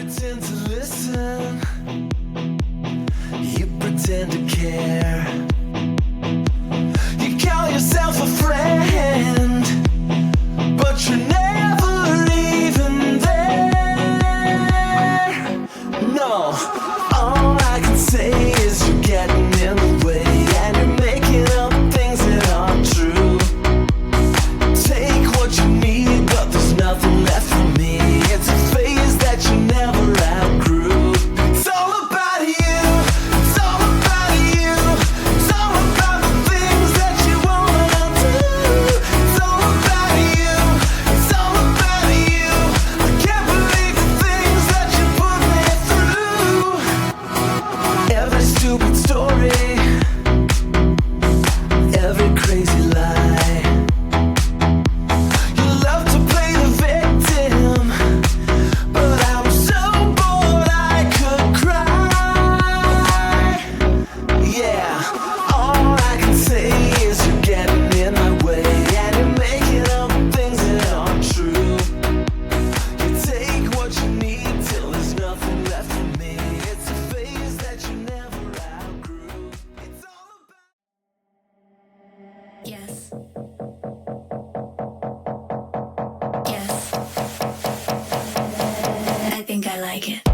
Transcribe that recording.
pretend to listen, you pretend to care. You call yourself a friend, but you're never even there. No, all I can say is you're getting in the way, and you're making up things that aren't true. Take what you need, but there's nothing left for me. It's a phase that you never outgrew. It's all about you, it's all about you. It's all about the things that you wanna do. It's all about you, it's all about you. I can't believe the things that you put me through. Every stupid story, every crazy lie. You love to play the victim, but I'm so bored I could cry. Yeah, all I can say is you're getting in my way, and you're making up things that aren't true. You take what you need till there's nothing left for me. It's a phase that you never outgrew. It's all about Yes. Yes. I think I like it.